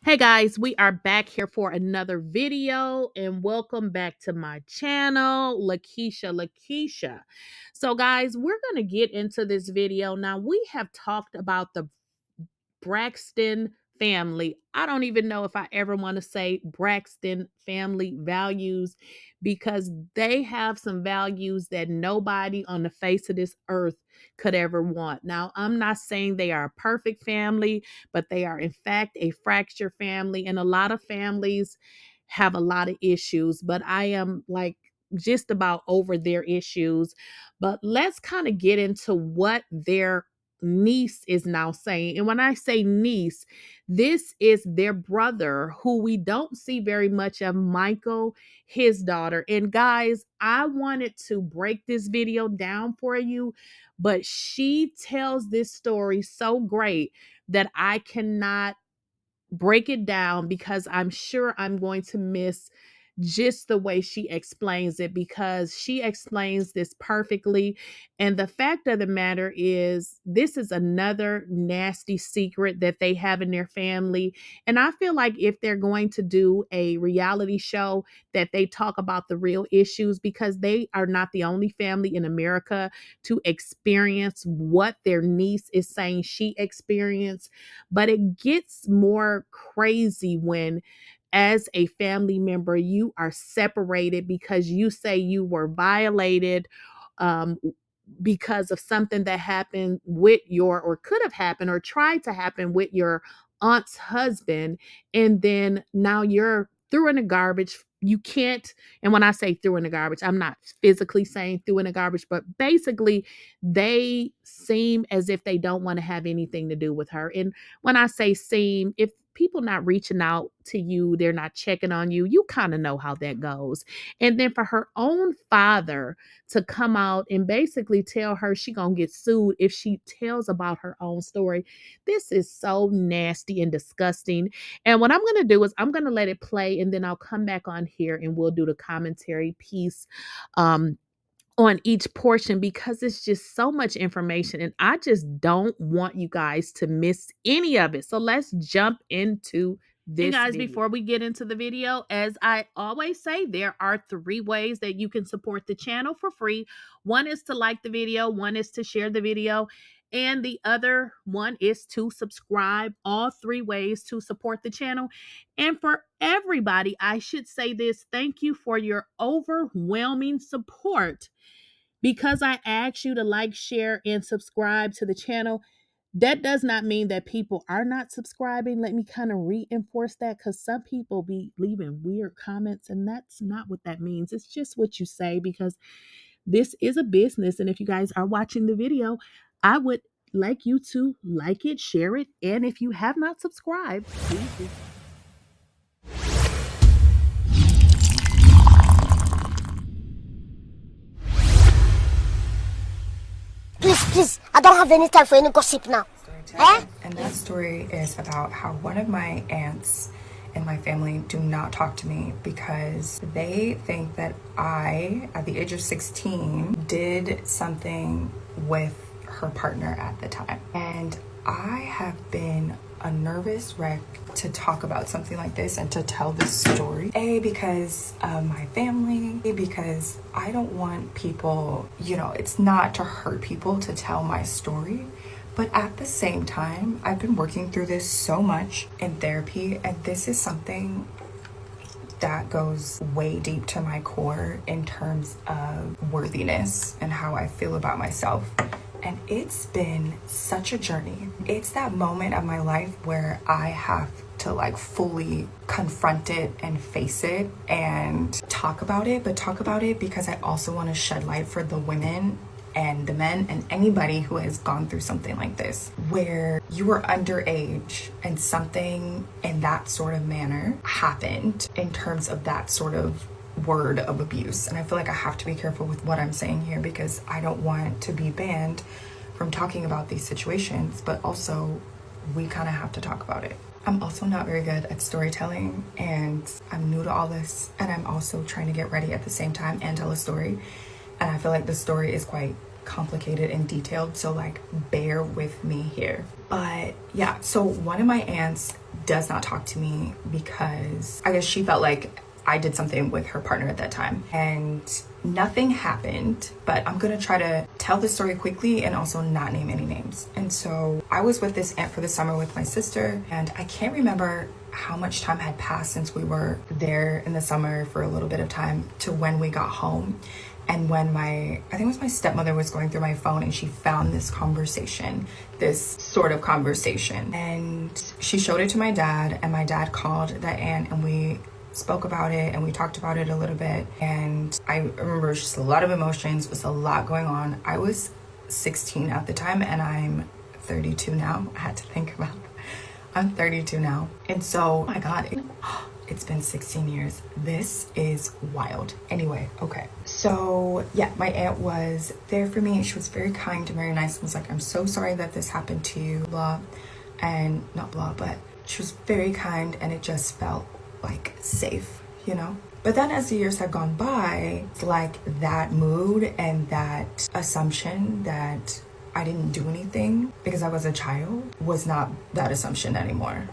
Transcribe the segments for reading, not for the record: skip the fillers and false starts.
Hey guys, we are back here for another video and welcome back to my channel, Lakeysha. So guys, we're going to get into this video. Now we have talked about the Braxton family. I don't even know if I ever want to say Braxton family values because they have some values that nobody on the face of this earth could ever want. Now, I'm not saying they are a perfect family, but they are in fact a fractured family, and a lot of families have a lot of issues, but I am like just about over their issues. But let's kind of get into what their niece is now saying. And when I say niece, this is their brother who we don't see very much of, Michael, his daughter. And guys, I wanted to break this video down for you, but she tells this story so great that I cannot break it down because I'm sure I'm going to miss just the way she explains it, because she explains this perfectly. And the fact of the matter is, this is another nasty secret that they have in their family. And I feel like if they're going to do a reality show, that they talk about the real issues, because they are not the only family in America to experience what their niece is saying she experienced. But it gets more crazy when, as a family member, you are separated because you say you were violated, um, because of something that happened with your, or could have happened, or tried to happen with your aunt's husband. And then now you're threw in the garbage. You can't, and when I say threw in the garbage, I'm not physically saying threw in the garbage, but basically they seem as if they don't want to have anything to do with her. And when I say seem, if people not reaching out to you, they're not checking on you, you kind of know how that goes. And then for her own father to come out and basically tell her she gonna get sued if she tells about her own story, this is so nasty and disgusting. And what I'm gonna do is I'm gonna let it play, and then I'll come back on here and we'll do the commentary piece um on each portion, because it's just so much information and I just don't want you guys to miss any of it. So let's jump into this. And guys, before we get into the video, as I always say, there are 3 ways that you can support the channel for free. One is to like the video, one is to share the video, and the other one is to subscribe. All 3 ways to support the channel. And for everybody, I should say this: thank you for your overwhelming support. Because I asked you to like, share, and subscribe to the channel, that does not mean that people are not subscribing. Let me kind of reinforce that, because some people be leaving weird comments, and that's not what that means. It's just what you say, because this is a business. And if you guys are watching the video, I would like you to like it, share it, and if you have not subscribed, please do. Please, I don't have any time for any gossip now. Eh? And that story is about how one of my aunts in my family do not talk to me because they think that I, at the age of 16, did something with her partner at the time. And I have been a nervous wreck to talk about something like this and to tell this story. A, because of my family, B, because I don't want people, it's not to hurt people to tell my story. But at the same time, I've been working through this so much in therapy, and this is something that goes way deep to my core in terms of worthiness and how I feel about myself. And it's been such a journey. It's that moment of my life where I have to fully confront it and face it and talk about it, but talk about it because I also want to shed light for the women and the men and anybody who has gone through something like this, where you were underage and something in that sort of manner happened in terms of that sort of word of abuse. And I feel like I have to be careful with what I'm saying here because I don't want to be banned from talking about these situations, but also we kind of have to talk about it. I'm also not very good at storytelling, and I'm new to all this, and I'm also trying to get ready at the same time and tell a story. And I feel like the story is quite complicated and detailed, so bear with me here. But yeah, so one of my aunts does not talk to me because I guess she felt like I did something with her partner at that time, and nothing happened. But I'm gonna try to tell the story quickly and also not name any names. And so I was with this aunt for the summer with my sister, and I can't remember how much time had passed since we were there in the summer for a little bit of time to when we got home. And when I think it was my stepmother was going through my phone, and she found this conversation, this sort of conversation, and she showed it to my dad, and my dad called that aunt, and we spoke about it and we talked about it a little bit. And I remember it was just a lot of emotions. It was a lot going on. I was 16 at the time, and I'm 32 now. I had to think about it. I'm 32 now. And so, oh my God, it's been 16 years. This is wild. Anyway, okay. So yeah, my aunt was there for me. She was very kind and very nice. And was like, I'm so sorry that this happened to you, blah. And not blah, but she was very kind, and it just felt like safe, you know? But then as the years have gone by, it's like that mood and that assumption that I didn't do anything because I was a child was not that assumption anymore.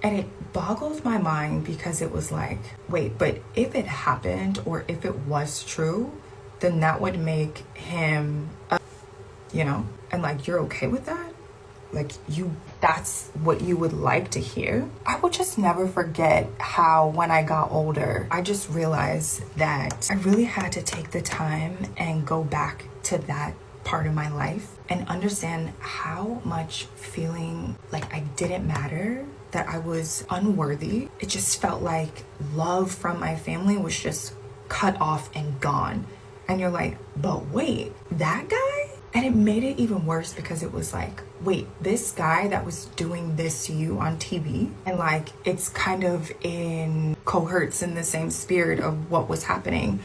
And it boggled my mind because it was like, wait, but if it happened or if it was true, then that would make him, you know, and like, you're okay with that? Like that's what you would like to hear? I will just never forget how when I got older, I just realized that I really had to take the time and go back to that part of my life and understand how much feeling like I didn't matter, that I was unworthy. It just felt like love from my family was just cut off and gone. And you're like, but wait, that guy? And it made it even worse because it was like, wait, this guy that was doing this to you on TV, and like it's kind of in cohorts in the same spirit of what was happening.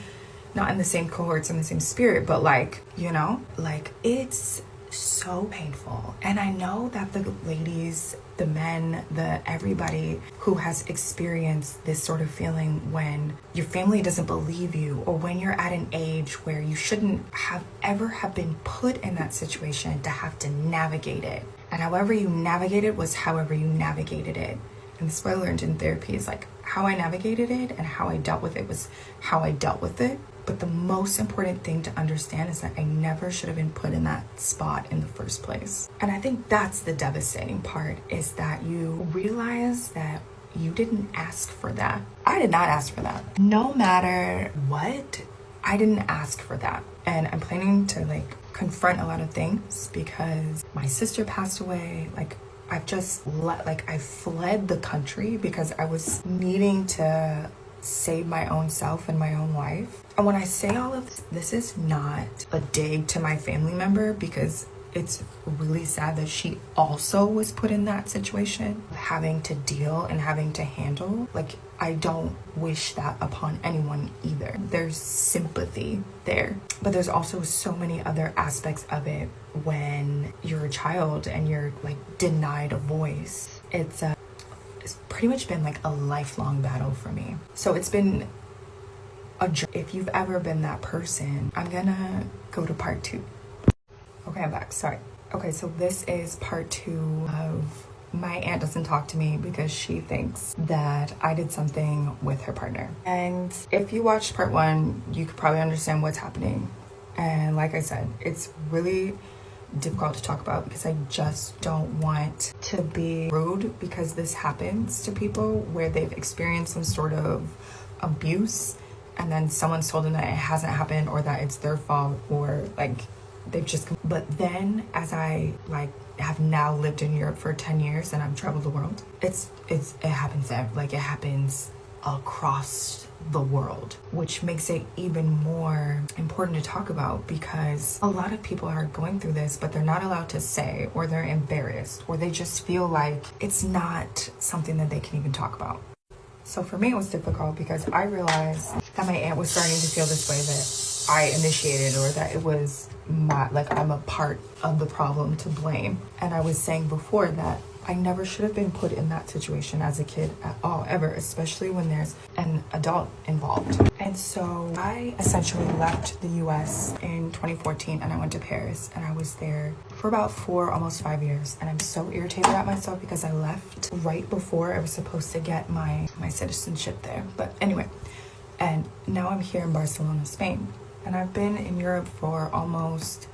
Not in the same cohorts, in the same spirit, but like, you know, like it's so painful. And I know that the ladies, the men, everybody who has experienced this sort of feeling when your family doesn't believe you, or when you're at an age where you shouldn't have ever have been put in that situation to have to navigate it. And however you navigate it was however you navigated it. And this is what I learned in therapy, is like how I navigated it and how I dealt with it was how I dealt with it. But the most important thing to understand is that I never should have been put in that spot in the first place. And I think that's the devastating part, is that you realize that you didn't ask for that. I did not ask for that. No matter what, I didn't ask for that. And I'm planning to like confront a lot of things because my sister passed away. Like I've just I fled the country because I was needing to save my own self and my own life. And when I say all of this is not a dig to my family member, because it's really sad that she also was put in that situation, having to deal and having to handle. Like, I don't wish that upon anyone either. There's sympathy there, but there's also so many other aspects of it when you're a child and you're like denied a voice. It's pretty much been like a lifelong battle for me. So it's been a journey. If you've ever been that person, I'm gonna go to part 2. Okay, I'm back, sorry. Okay, so this is part 2 of my aunt doesn't talk to me because she thinks that I did something with her partner. And if you watched part 1, you could probably understand what's happening. And like I said, it's really difficult to talk about because I just don't want to be rude, because this happens to people where they've experienced some sort of abuse and then someone's told them that it hasn't happened or that it's their fault, or like they've just, but then as I like have now lived in Europe for 10 years and I've traveled the world, it happens it happens across the world, which makes it even more important to talk about, because a lot of people are going through this but they're not allowed to say, or they're embarrassed, or they just feel like it's not something that they can even talk about. So for me it was difficult because I realized that my aunt was starting to feel this way, that I initiated, or that it was I'm a part of the problem to blame. And I was saying before that I never should have been put in that situation as a kid at all, ever, especially when there's an adult involved. And so I essentially left the US in 2014 and I went to Paris, and I was there for about 4, almost 5 years. And I'm so irritated at myself because I left right before I was supposed to get my citizenship there. But anyway, and now I'm here in Barcelona, Spain. And I've been in Europe for almost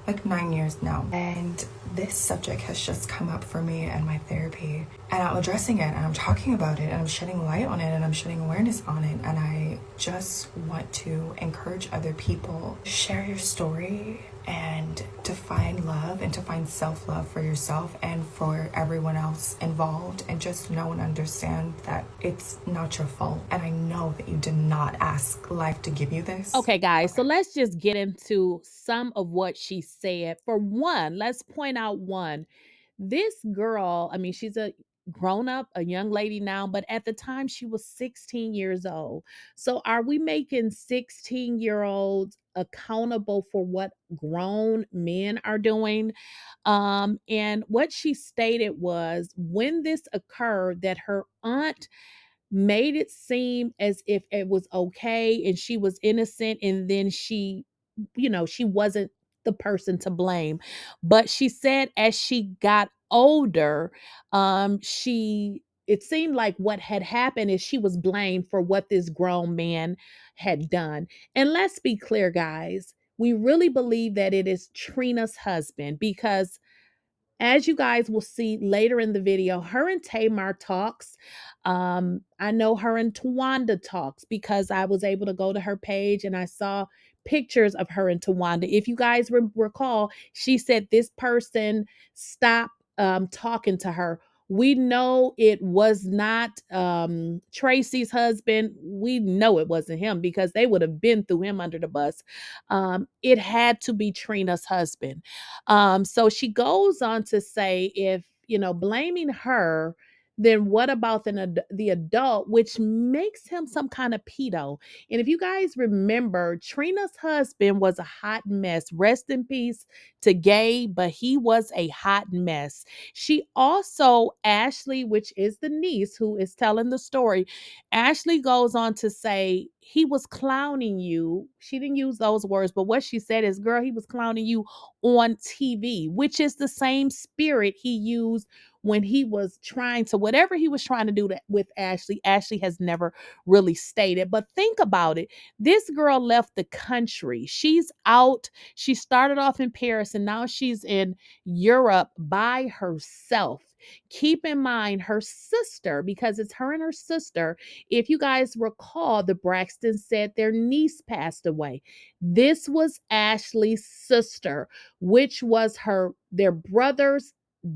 like 9 years now. And this subject has just come up for me and my therapy. And I'm addressing it and I'm talking about it and I'm shedding light on it and I'm shedding awareness on it. And I just want to encourage other people, share your story and to find love and to find self-love for yourself and for everyone else involved, and just know and understand that it's not your fault. And I know that you did not ask life to give you this. Okay, guys, so let's just get into some of what she said. For one, let's point out one. This girl, I mean, she's a grown up, a young lady now, but at the time she was 16 years old. So are we making 16-year-olds accountable for what grown men are doing? And what she stated was, when this occurred, that her aunt made it seem as if it was okay and she was innocent, and then she, she wasn't the person to blame. But she said as she got older, she it seemed like what had happened is she was blamed for what this grown man had done. And let's be clear, guys, we really believe that it is Trina's husband, because as you guys will see later in the video, her and Tamar talks. I know her and Tawanda talks because I was able to go to her page and I saw pictures of her and Tawanda. If you guys recall, she said this person stopped talking to her. We know it was not Tracy's husband. We know it wasn't him because they would have been threw him under the bus. It had to be Trina's husband. So she goes on to say, if, blaming her, then what about the adult, which makes him some kind of pedo? And if you guys remember, Trina's husband was a hot mess. Rest in peace to Gay, but he was a hot mess. She also, Ashley, which is the niece who is telling the story, Ashley goes on to say he was clowning you. She didn't use those words, but what she said is, girl, he was clowning you on TV, which is the same spirit he used when he was trying to, whatever he was trying to do with Ashley. Ashley has never really stated. But think about it. This girl left the country. She's out. She started off in Paris and now she's in Europe by herself. Keep in mind her sister, because it's her and her sister. If you guys recall, the Braxton said their niece passed away. This was Ashley's sister, which was their brother's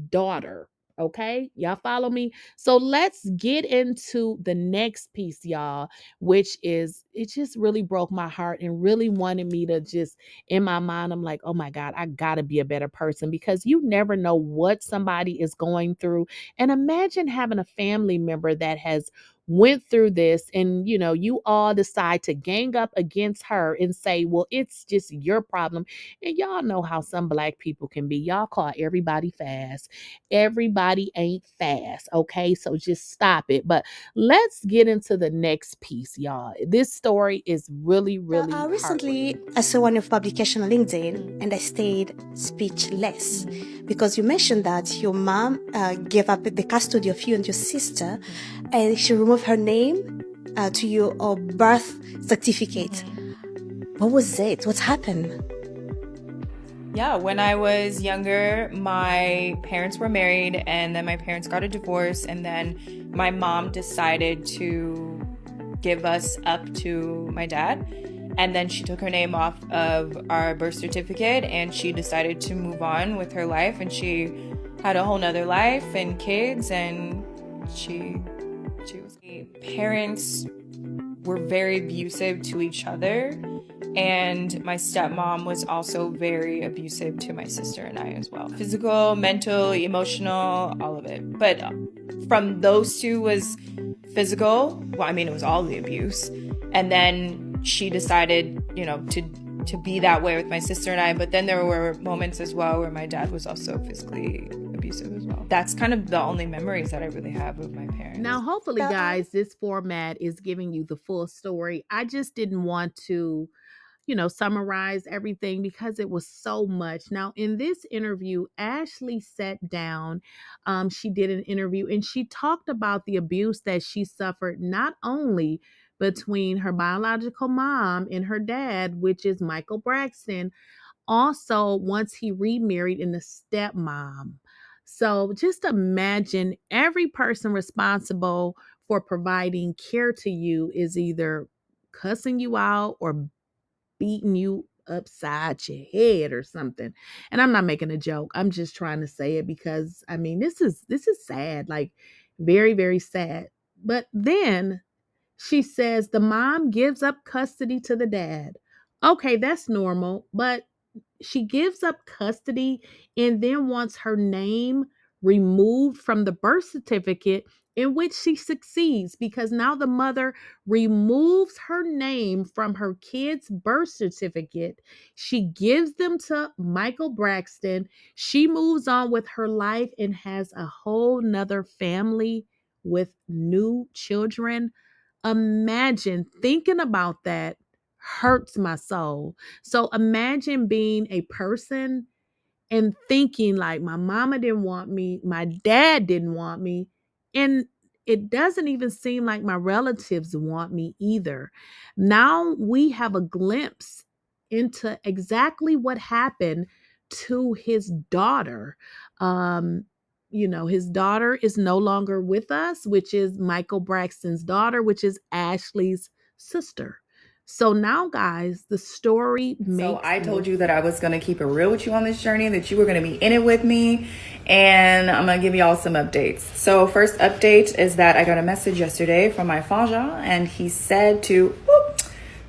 daughter. Okay, y'all follow me? So let's get into the next piece, y'all, which is, it just really broke my heart and really wanted me to just, in my mind, I'm like, oh my God, I gotta be a better person, because you never know what somebody is going through. And imagine having a family member that has went through this, and you all decide to gang up against her and say, well, it's just your problem. And y'all know how some Black people can be. Y'all call everybody fast. Everybody ain't fast, okay? So just stop it. But let's get into the next piece, y'all. This story is really, really Recently, I saw one of your publication on LinkedIn and I stayed speechless because you mentioned that your mom gave up the custody of you and your sister, and she removed her name to your birth certificate. What was it? What happened? Yeah, when I was younger, my parents were married and then my parents got a divorce, and then my mom decided to give us up to my dad. And then she took her name off of our birth certificate and she decided to move on with her life, and she had a whole nother life and kids, and she was. Parents were very abusive to each other, and my stepmom was also very abusive to my sister and I as well. Physical, mental, emotional, all of it. But from those two was physical. Well, I mean, it was all the abuse. And then she decided, to be that way with my sister and I. But then there were moments as well where my dad was also physically abusive abusive as well. That's kind of the only memories that I really have with my parents. Now, hopefully, guys, this format is giving you the full story. I just didn't want to, summarize everything because it was so much. Now, in this interview, Ashley sat down. She did an interview and she talked about the abuse that she suffered, not only between her biological mom and her dad, which is Michael Braxton, also once he remarried in the stepmom. So just imagine every person responsible for providing care to you is either cussing you out or beating you upside your head or something. And I'm not making a joke. I'm just trying to say it because I mean this is sad, like very, very sad. But then she says the mom gives up custody to the dad. Okay, that's normal, but she gives up custody and then wants her name removed from the birth certificate, in which she succeeds because now the mother removes her name from her kid's birth certificate. She gives them to Michael Braxton. She moves on with her life and has a whole nother family with new children. Imagine thinking about that hurts my soul. So imagine being a person and thinking like my mama didn't want me, my dad didn't want me, and it doesn't even seem like my relatives want me either. Now we have a glimpse into exactly what happened to his daughter. His daughter is no longer with us, which is Michael Braxton's daughter, which is Ashley's sister. So now, guys, the story makes. So I told you that I was going to keep it real with you on this journey, that you were going to be in it with me, and I'm going to give y'all some updates. So first update is that I got a message yesterday from my Fanja, and he said to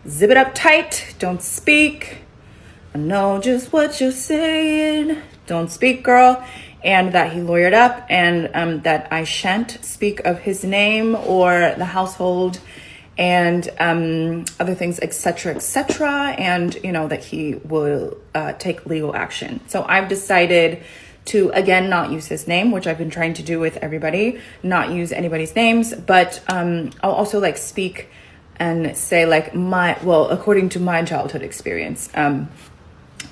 zip it up tight, don't speak. I know just what you're saying. Don't speak, girl. And that he lawyered up, and that I shan't speak of his name or the household and other things, etc., and that he will take legal action. So I've decided to again not use his name, which I've been trying to do with everybody, not use anybody's names, but I'll also speak and say according to my childhood experience.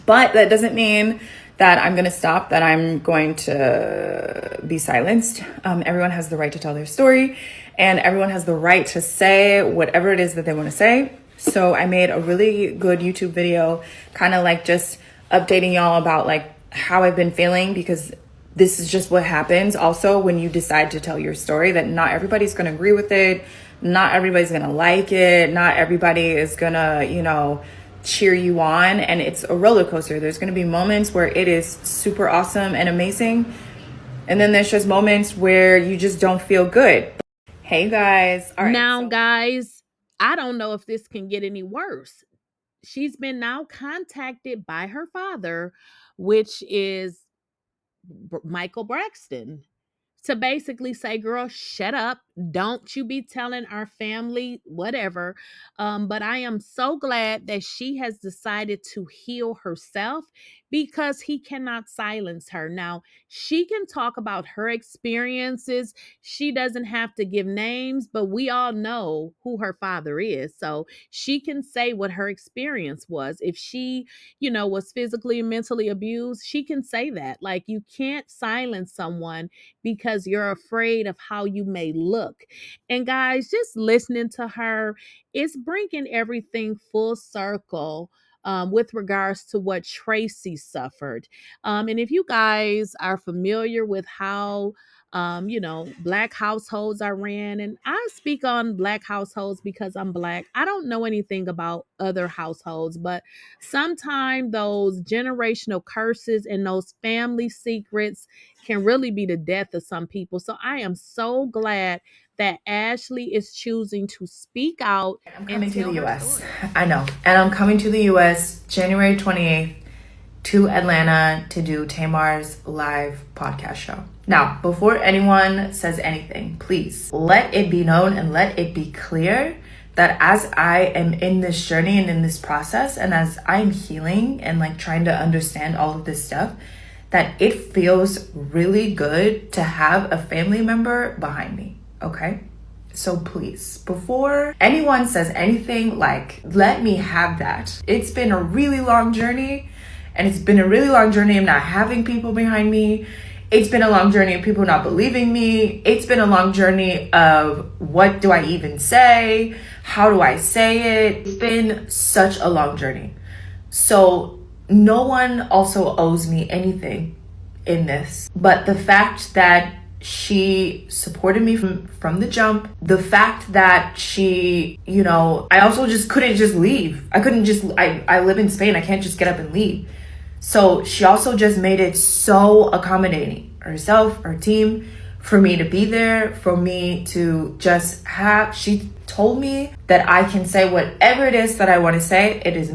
But that doesn't mean that I'm going to stop, that I'm going to be silenced. Everyone has the right to tell their story, and everyone has the right to say whatever it is that they want to say. So I made a really good YouTube video, kind of just updating y'all about how I've been feeling, because this is just what happens also when you decide to tell your story, that not everybody's going to agree with it. Not everybody's going to like it. Not everybody is going to, cheer you on, and it's a roller coaster. There's going to be moments where it is super awesome and amazing, and then there's just moments where you just don't feel good. Hey guys, all right, now guys, I don't know if this can get any worse. She's been now contacted by her father, which is Michael Braxton, to basically say, girl, shut up. Don't you be telling our family whatever. But I am so glad that she has decided to heal herself, because he cannot silence her. Now, she can talk about her experiences. She doesn't have to give names, but we all know who her father is. So she can say what her experience was. If she, was physically and mentally abused, she can say that. You can't silence someone because you're afraid of how you may look. And guys, just listening to her, it's bringing everything full circle with regards to what Tracy suffered. And if you guys are familiar with how Black households are ran, and I speak on Black households because I'm Black. I don't know anything about other households, but sometimes those generational curses and those family secrets can really be the death of some people. So I am so glad that Ashley is choosing to speak out. I'm coming to the US. I know. And I'm coming to the US January 28th to Atlanta to do Tamar's live podcast show. Now, before anyone says anything, please let it be known and let it be clear that as I am in this journey and in this process, and as I'm healing and trying to understand all of this stuff, that it feels really good to have a family member behind me, okay? So please, before anyone says anything, like, let me have that. It's been a really long journey, and it's been a really long journey of not having people behind me. It's been a long journey of people not believing me. It's been a long journey of what do I even say? How do I say it? It's been such a long journey. So no one also owes me anything in this, but the fact that she supported me from the jump, the fact that she, you know, I also just couldn't just leave. I couldn't just, I live in Spain. I can't just get up and leave. So she also just made it so accommodating, herself, her team, for me to be there, for me to just have, she told me that I can say whatever it is that I want to say. It is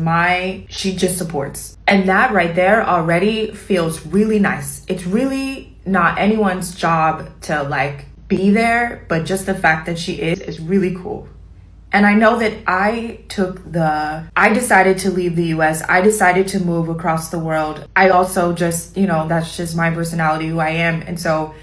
she just supports. And that right there already feels really nice. It's really not anyone's job to like be there, but just the fact that she is really cool. And I know that I decided to leave the US. I decided to move across the world. I also just, you know, that's just my personality, who I am. And so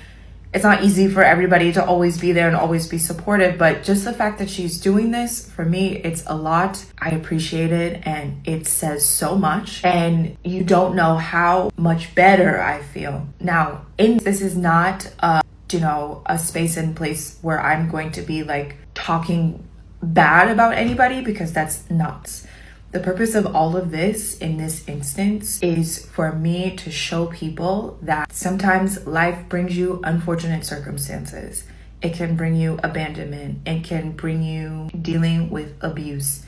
it's not easy for everybody to always be there and always be supportive, but just the fact that she's doing this, for me, it's a lot. I appreciate it, and it says so much, and you don't know how much better I feel. Now, this is not, a space and place where I'm going to be like talking bad about anybody, because that's nuts. The purpose of all of this in this instance is for me to show people that sometimes life brings you unfortunate circumstances. It can bring you abandonment. It can bring you dealing with abuse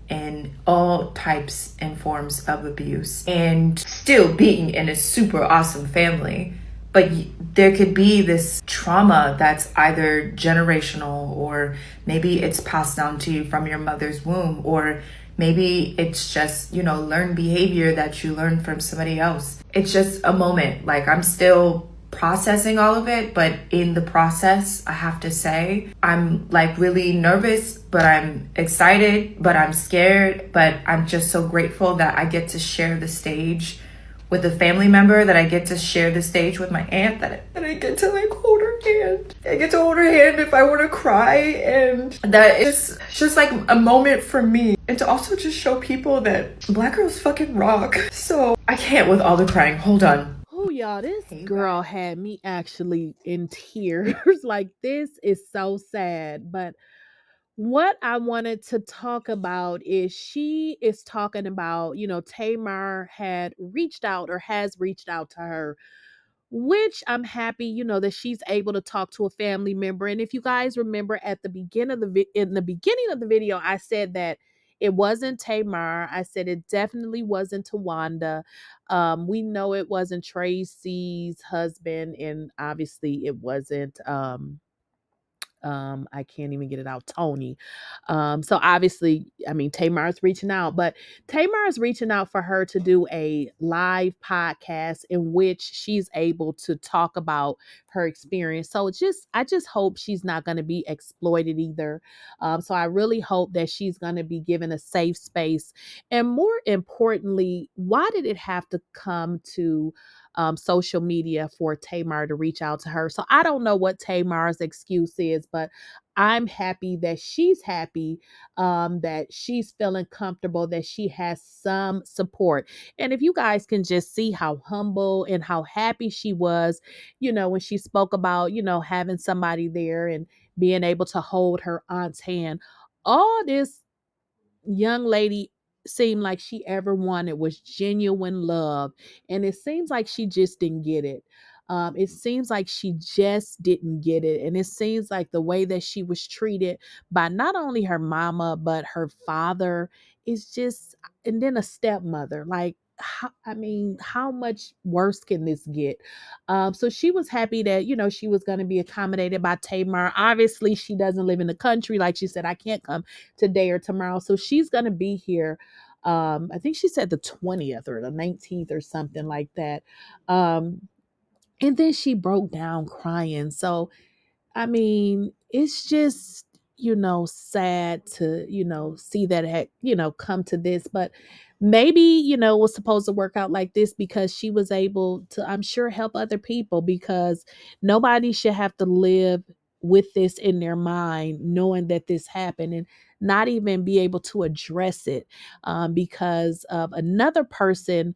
and all types and forms of abuse, and still being in a super awesome family. But there could be this trauma that's either generational, or maybe it's passed down to you from your mother's womb, or maybe it's just, learned behavior that you learned from somebody else. It's just a moment. Like, I'm still processing all of it, but in the process, I have to say, I'm like really nervous, but I'm excited, but I'm scared, but I'm just so grateful that I get to share the stage with a family member, that I get to share the stage with my aunt, that I get to like hold her hand. I get to hold her hand if I want to cry, and that is just like a moment for me. And to also just show people that Black girls fucking rock. So I can't with all the crying. Hold on. Oh, y'all, this girl had me actually in tears. Like, this is so sad. But what I wanted to talk about is she is talking about, Tamar had reached out or has reached out to her, which I'm happy, that she's able to talk to a family member. And if you guys remember at the beginning of in the beginning of the video, I said that it wasn't Tamar. I said it definitely wasn't Tawanda. We know it wasn't Tracy's husband, and obviously it wasn't I can't even get it out, Tony. So obviously, I mean, Tamar's reaching out, but Tamar is reaching out for her to do a live podcast in which she's able to talk about her experience. So I just hope she's not going to be exploited either. So I really hope that she's going to be given a safe space. And more importantly, why did it have to come to social media for Tamar to reach out to her? So I don't know what Tamar's excuse is, but I'm happy that she's happy, that she's feeling comfortable, that she has some support. And if you guys can just see how humble and how happy she was, when she spoke about, having somebody there and being able to hold her aunt's hand, all this young lady seemed like she ever wanted was genuine love. And it seems like she just didn't get it. It seems like she just didn't get it. And it seems like the way that she was treated by not only her mama, but her father is just, and then a stepmother. Like, how much worse can this get? So she was happy that, she was going to be accommodated by Tamar. Obviously, she doesn't live in the country. Like she said, I can't come today or tomorrow. So she's going to be here. I think she said the 20th or the 19th or something like that. And then she broke down crying. So, I mean, it's just, sad to, see that it had, come to this, but maybe, it was supposed to work out like this because she was able to, I'm sure, help other people, because nobody should have to live with this in their mind, knowing that this happened and not even be able to address it because of another person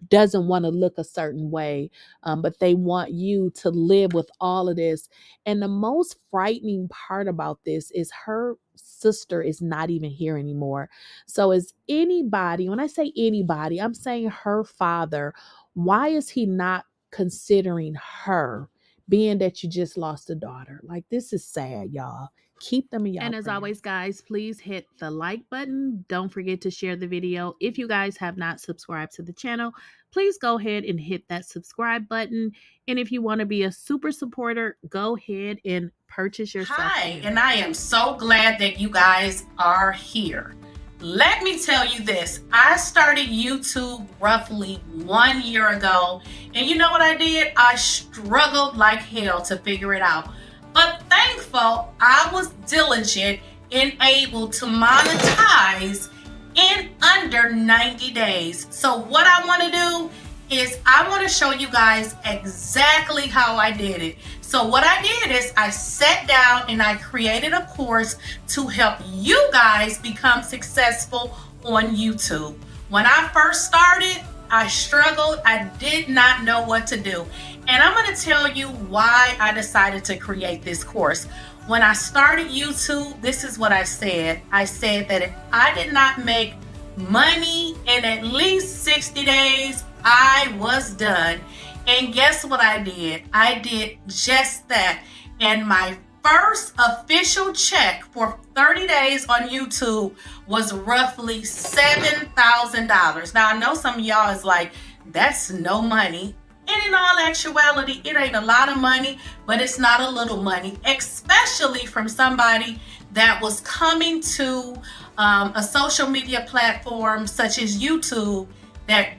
doesn't want to look a certain way, but they want you to live with all of this. And the most frightening part about this is her sister is not even here anymore. So, is anybody, when I say anybody, I'm saying her father, why is he not considering her, being that you just lost a daughter? Like, this is sad, y'all. Keep them in y'all. And as always, guys, please hit the like button. Don't forget to share the video. If you guys have not subscribed to the channel, please go ahead and hit that subscribe button. And if you want to be a super supporter, go ahead and purchase yourself. Hi, and I am so glad that you guys are here. Let me tell you this. I started YouTube roughly 1 year ago. And you know what I did? I struggled like hell to figure it out. But thankful I was diligent and able to monetize in under 90 days. So what I want to do is I want to show you guys exactly how I did it. So what I did is I sat down and I created a course to help you guys become successful on YouTube. When I first started, I struggled. I did not know what to do. And I'm going to tell you why I decided to create this course. When I started YouTube, this is what I said. I said that if I did not make money in at least 60 days, I was done. And guess what I did? I did just that. And my first official check for 30 days on YouTube was roughly $7,000. Now, I know some of y'all is like, that's no money. And in all actuality, it ain't a lot of money, but it's not a little money, especially from somebody that was coming to a social media platform such as YouTube that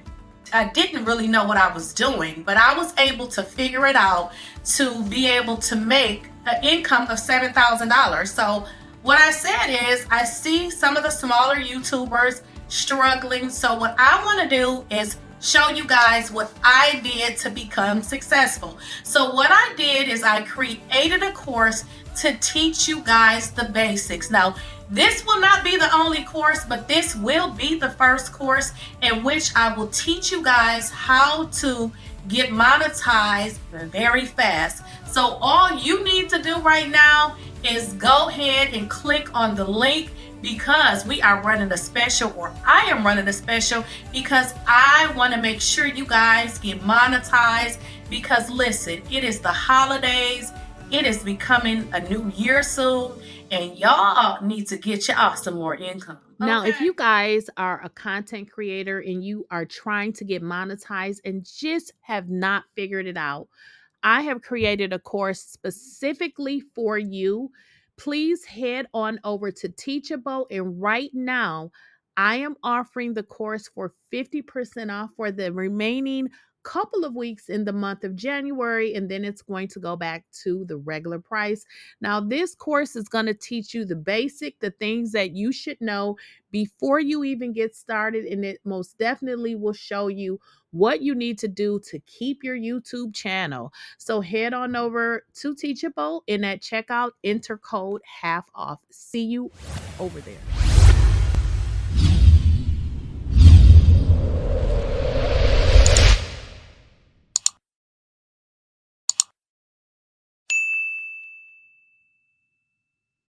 I didn't really know what I was doing, but I was able to figure it out to be able to make an income of $7,000. So what I said is I see some of the smaller YouTubers struggling. So what I want to do is show you guys what I did to become successful. So what I did is I created a course to teach you guys the basics. Now, this will not be the only course, but this will be the first course in which I will teach you guys how to get monetized very fast. So all you need to do right now is go ahead and click on the link, because we are running a special, or I am running a special, because I want to make sure you guys get monetized. Because listen, it is the holidays, it is becoming a new year soon, and y'all need to get y'all some more income. Now, if you guys are a content creator and you are trying to get monetized and just have not figured it out, I have created a course specifically for you. Please head on over to Teachable, and right now I am offering the course for 50% off for the remaining couple of weeks in the month of January, and then it's going to go back to the regular price. Now, this course is going to teach you the things that you should know before you even get started, and it most definitely will show you what you need to do to keep your YouTube channel. So head on over to Teachable, and at checkout, enter code half off. See you over there.